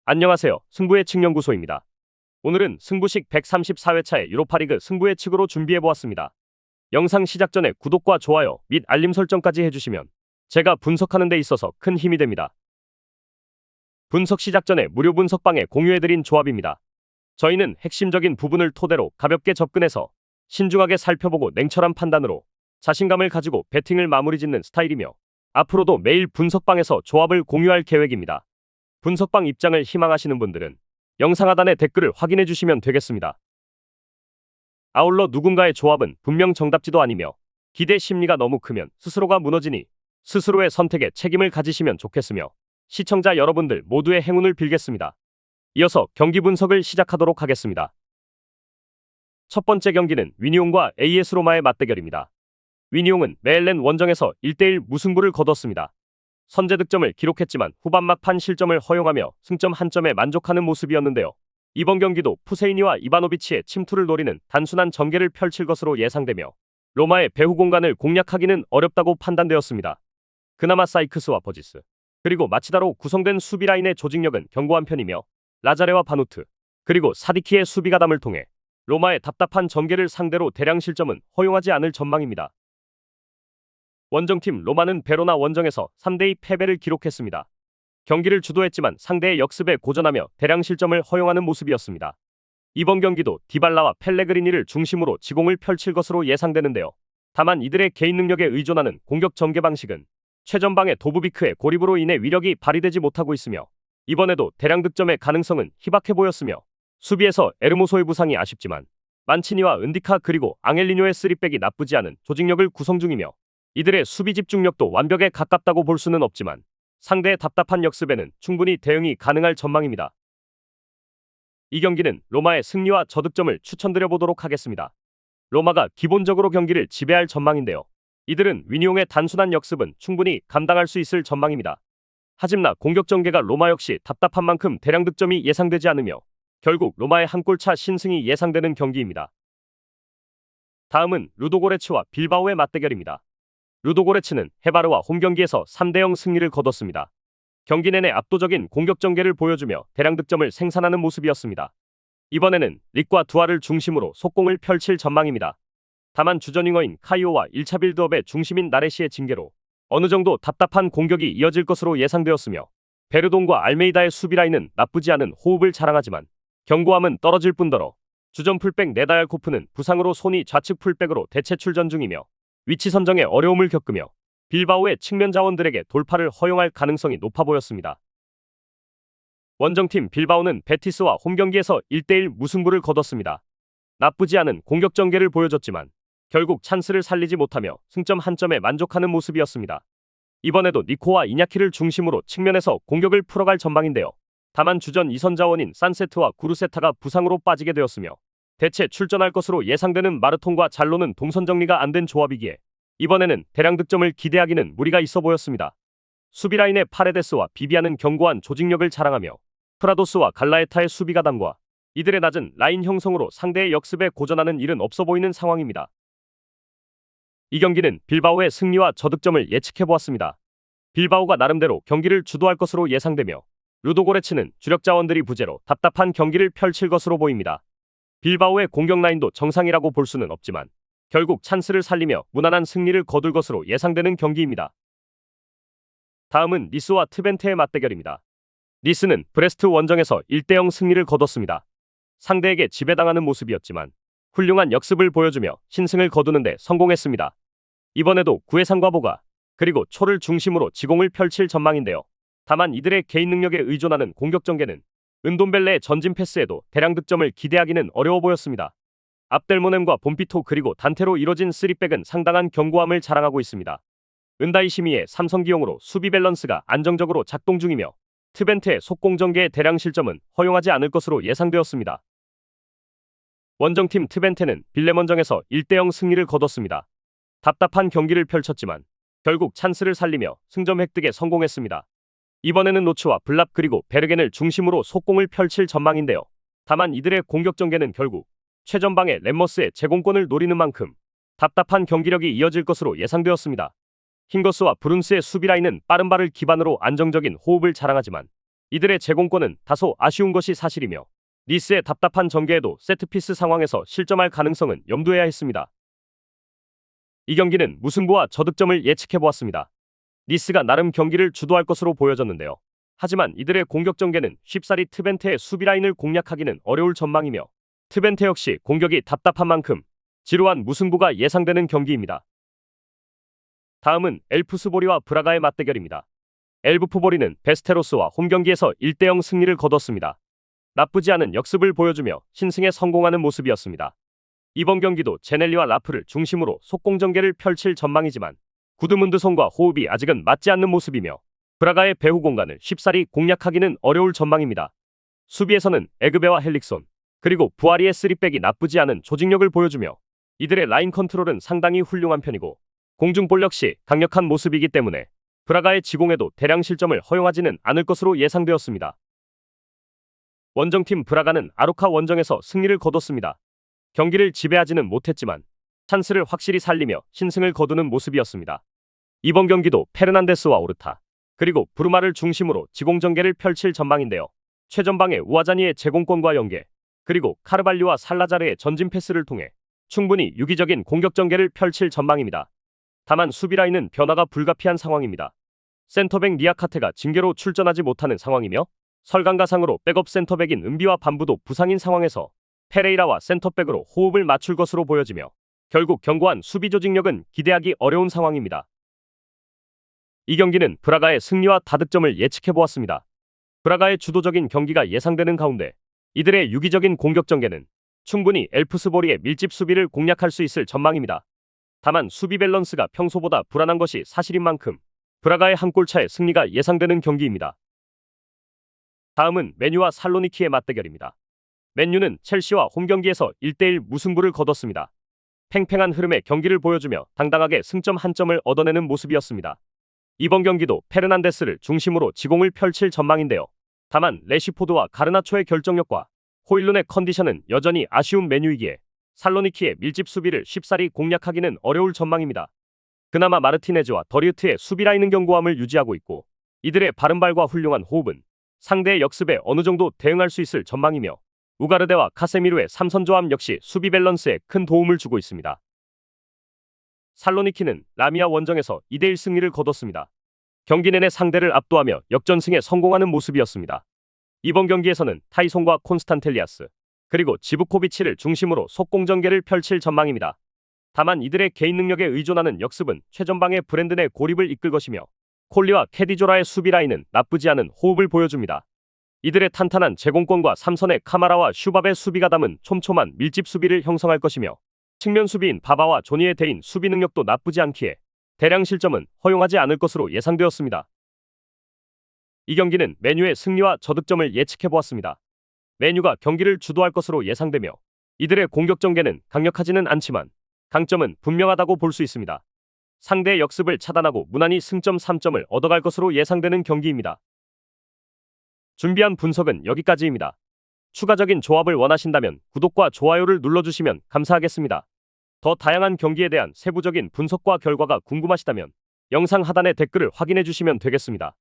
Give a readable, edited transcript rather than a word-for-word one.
안녕하세요. 승부의 측연구소입니다. 오늘은 승부식 134회차의 유로파리그 승부의 측으로 준비해보았습니다. 영상 시작 전에 구독과 좋아요 및 알림 설정까지 해주시면 제가 분석하는 데 있어서 큰 힘이 됩니다. 분석 시작 전에 무료 분석방에 공유해드린 조합입니다. 저희는 핵심적인 부분을 토대로 가볍게 접근해서 신중하게 살펴보고 냉철한 판단으로 자신감을 가지고 배팅을 마무리 짓는 스타일이며 앞으로도 매일 분석방에서 조합을 공유할 계획입니다. 분석방 입장을 희망하시는 분들은 영상 하단에 댓글을 확인해 주시면 되겠습니다. 아울러 누군가의 조합은 분명 정답지도 아니며 기대 심리가 너무 크면 스스로가 무너지니 스스로의 선택에 책임을 가지시면 좋겠으며 시청자 여러분들 모두의 행운을 빌겠습니다. 이어서 경기 분석을 시작하도록 하겠습니다. 첫 번째 경기는 위니옹과 AS 로마의 맞대결입니다. 위니옹은 메엘렌 원정에서 1대1 무승부를 거뒀습니다. 선제 득점을 기록했지만 후반 막판 실점을 허용하며 승점 한 점에 만족하는 모습이었는데요. 이번 경기도 푸세이니와 이바노비치의 침투를 노리는 단순한 전개를 펼칠 것으로 예상되며 로마의 배후 공간을 공략하기는 어렵다고 판단되었습니다. 그나마 사이크스와 버지스 그리고 마치다로 구성된 수비 라인의 조직력은 견고한 편이며 라자레와 바누트 그리고 사디키의 수비 가담을 통해 로마의 답답한 전개를 상대로 대량 실점은 허용하지 않을 전망입니다. 원정팀 로마는 베로나 원정에서 3대2 패배를 기록했습니다. 경기를 주도했지만 상대의 역습에 고전하며 대량 실점을 허용하는 모습이었습니다. 이번 경기도 디발라와 펠레그리니를 중심으로 지공을 펼칠 것으로 예상되는데요. 다만 이들의 개인 능력에 의존하는 공격 전개 방식은 최전방의 도부비크의 고립으로 인해 위력이 발휘되지 못하고 있으며 이번에도 대량 득점의 가능성은 희박해 보였으며 수비에서 에르모소의 부상이 아쉽지만 만치니와 은디카 그리고 앙헬리뇨의 3백이 나쁘지 않은 조직력을 구성 중이며 이들의 수비 집중력도 완벽에 가깝다고 볼 수는 없지만 상대의 답답한 역습에는 충분히 대응이 가능할 전망입니다. 이 경기는 로마의 승리와 저득점을 추천드려보도록 하겠습니다. 로마가 기본적으로 경기를 지배할 전망인데요. 이들은 위니옹의 단순한 역습은 충분히 감당할 수 있을 전망입니다. 하지만 공격 전개가 로마 역시 답답한 만큼 대량 득점이 예상되지 않으며 결국 로마의 한 골차 신승이 예상되는 경기입니다. 다음은 루도고레츠와 빌바오의 맞대결입니다. 루도고레츠는 헤바르와 홈경기에서 3대0 승리를 거뒀습니다. 경기 내내 압도적인 공격 전개를 보여주며 대량 득점을 생산하는 모습이었습니다. 이번에는 릭과 두아를 중심으로 속공을 펼칠 전망입니다. 다만 주전 윙어인 카이오와 1차 빌드업의 중심인 나레시의 징계로 어느 정도 답답한 공격이 이어질 것으로 예상되었으며 베르동과 알메이다의 수비 라인은 나쁘지 않은 호흡을 자랑하지만 견고함은 떨어질 뿐더러 주전 풀백 네다얄코프는 부상으로 손이 좌측 풀백으로 대체 출전 중이며 위치 선정에 어려움을 겪으며 빌바오의 측면 자원들에게 돌파를 허용할 가능성이 높아 보였습니다. 원정팀 빌바오는 베티스와 홈경기에서 1대1 무승부를 거뒀습니다. 나쁘지 않은 공격 전개를 보여줬지만 결국 찬스를 살리지 못하며 승점 한 점에 만족하는 모습이었습니다. 이번에도 니코와 이냐키를 중심으로 측면에서 공격을 풀어갈 전망인데요. 다만 주전 2선 자원인 산세트와 구르세타가 부상으로 빠지게 되었으며 대체 출전할 것으로 예상되는 마르톤과 잘로는 동선 정리가 안 된 조합이기에 이번에는 대량 득점을 기대하기는 무리가 있어 보였습니다. 수비 라인의 파레데스와 비비아는 견고한 조직력을 자랑하며 프라도스와 갈라에타의 수비 가담과 이들의 낮은 라인 형성으로 상대의 역습에 고전하는 일은 없어 보이는 상황입니다. 이 경기는 빌바오의 승리와 저득점을 예측해보았습니다. 빌바오가 나름대로 경기를 주도할 것으로 예상되며 루도고레츠는 주력 자원들이 부재로 답답한 경기를 펼칠 것으로 보입니다. 빌바오의 공격 라인도 정상이라고 볼 수는 없지만 결국 찬스를 살리며 무난한 승리를 거둘 것으로 예상되는 경기입니다. 다음은 니스와 트벤테의 맞대결입니다. 니스는 브레스트 원정에서 1대0 승리를 거뒀습니다. 상대에게 지배당하는 모습이었지만 훌륭한 역습을 보여주며 신승을 거두는데 성공했습니다. 이번에도 구해상과 보가 그리고 초를 중심으로 지공을 펼칠 전망인데요. 다만 이들의 개인 능력에 의존하는 공격 전개는 은돔벨레의 전진 패스에도 대량 득점을 기대하기는 어려워 보였습니다. 압델모넴과 봄피토 그리고 단테로 이뤄진 3백은 상당한 견고함을 자랑하고 있습니다. 은다이시미의 삼성기용으로 수비 밸런스가 안정적으로 작동 중이며 트벤테의 속공 전개의 대량 실점은 허용하지 않을 것으로 예상되었습니다. 원정팀 트벤테는 빌레먼정에서 1대0 승리를 거뒀습니다. 답답한 경기를 펼쳤지만 결국 찬스를 살리며 승점 획득에 성공했습니다. 이번에는 노츠와 블랍 그리고 베르겐을 중심으로 속공을 펼칠 전망인데요. 다만 이들의 공격 전개는 결국 최전방의 램머스의 제공권을 노리는 만큼 답답한 경기력이 이어질 것으로 예상되었습니다. 힝거스와 브룬스의 수비 라인은 빠른 발을 기반으로 안정적인 호흡을 자랑하지만 이들의 제공권은 다소 아쉬운 것이 사실이며 니스의 답답한 전개에도 세트피스 상황에서 실점할 가능성은 염두해야 했습니다. 이 경기는 무승부와 저득점을 예측해보았습니다. 니스가 나름 경기를 주도할 것으로 보여졌는데요. 하지만 이들의 공격 전개는 쉽사리 트벤테의 수비 라인을 공략하기는 어려울 전망이며 트벤테 역시 공격이 답답한 만큼 지루한 무승부가 예상되는 경기입니다. 다음은 엘프스보리와 브라가의 맞대결입니다. 엘프스보리는 베스테로스와 홈경기에서 1대0 승리를 거뒀습니다. 나쁘지 않은 역습을 보여주며 신승에 성공하는 모습이었습니다. 이번 경기도 제넬리와 라프를 중심으로 속공전개를 펼칠 전망이지만 구드문드손과 호흡이 아직은 맞지 않는 모습이며 브라가의 배후 공간을 쉽사리 공략하기는 어려울 전망입니다. 수비에서는 에그베와 헬릭손 그리고 부아리의 3백이 나쁘지 않은 조직력을 보여주며 이들의 라인 컨트롤은 상당히 훌륭한 편이고 공중볼 역시 강력한 모습이기 때문에 브라가의 지공에도 대량 실점을 허용하지는 않을 것으로 예상되었습니다. 원정팀 브라가는 아루카 원정에서 승리를 거뒀습니다. 경기를 지배하지는 못했지만 찬스를 확실히 살리며 신승을 거두는 모습이었습니다. 이번 경기도 페르난데스와 오르타 그리고 브루마를 중심으로 지공전개를 펼칠 전망인데요. 최전방의 우아자니의 제공권과 연계 그리고 카르발리와 살라자르의 전진 패스를 통해 충분히 유기적인 공격 전개를 펼칠 전망입니다. 다만 수비 라인은 변화가 불가피한 상황입니다. 센터백 니아카테가 징계로 출전하지 못하는 상황이며 설강가상으로 백업 센터백인 은비와 반부도 부상인 상황에서 페레이라와 센터백으로 호흡을 맞출 것으로 보여지며 결국 견고한 수비 조직력은 기대하기 어려운 상황입니다. 이 경기는 브라가의 승리와 다득점을 예측해보았습니다. 브라가의 주도적인 경기가 예상되는 가운데 이들의 유기적인 공격 전개는 충분히 엘프스보리의 밀집 수비를 공략할 수 있을 전망입니다. 다만 수비 밸런스가 평소보다 불안한 것이 사실인 만큼 브라가의 한 골차의 승리가 예상되는 경기입니다. 다음은 맨유와 살로니키의 맞대결입니다. 맨유는 첼시와 홈경기에서 1대1 무승부를 거뒀습니다. 팽팽한 흐름의 경기를 보여주며 당당하게 승점 한 점을 얻어내는 모습이었습니다. 이번 경기도 페르난데스를 중심으로 지공을 펼칠 전망인데요. 다만 레시포드와 가르나초의 결정력과 호일룬의 컨디션은 여전히 아쉬운 맨유이기에 살로니키의 밀집 수비를 쉽사리 공략하기는 어려울 전망입니다. 그나마 마르티네즈와 더리우트의 수비 라인은 견고함을 유지하고 있고 이들의 바른발과 훌륭한 호흡은 상대의 역습에 어느 정도 대응할 수 있을 전망이며 우가르데와 카세미루의 삼선조합 역시 수비 밸런스에 큰 도움을 주고 있습니다. 살로니키는 라미아 원정에서 2대1 승리를 거뒀습니다. 경기 내내 상대를 압도하며 역전승에 성공하는 모습이었습니다. 이번 경기에서는 타이송과 콘스탄텔리아스 그리고 지브코비치를 중심으로 속공전개를 펼칠 전망입니다. 다만 이들의 개인 능력에 의존하는 역습은 최전방의 브랜드 내 고립을 이끌 것이며 콜리와 캐디조라의 수비 라인은 나쁘지 않은 호흡을 보여줍니다. 이들의 탄탄한 제공권과 삼선의 카마라와 슈밥의 수비가 담은 촘촘한 밀집 수비를 형성할 것이며 측면 수비인 바바와 조니의 대인 수비 능력도 나쁘지 않기에 대량 실점은 허용하지 않을 것으로 예상되었습니다. 이 경기는 맨유의 승리와 저득점을 예측해보았습니다. 맨유가 경기를 주도할 것으로 예상되며 이들의 공격 전개는 강력하지는 않지만 강점은 분명하다고 볼 수 있습니다. 상대의 역습을 차단하고 무난히 승점 3점을 얻어갈 것으로 예상되는 경기입니다. 준비한 분석은 여기까지입니다. 추가적인 조합을 원하신다면 구독과 좋아요를 눌러주시면 감사하겠습니다. 더 다양한 경기에 대한 세부적인 분석과 결과가 궁금하시다면 영상 하단의 댓글을 확인해 주시면 되겠습니다.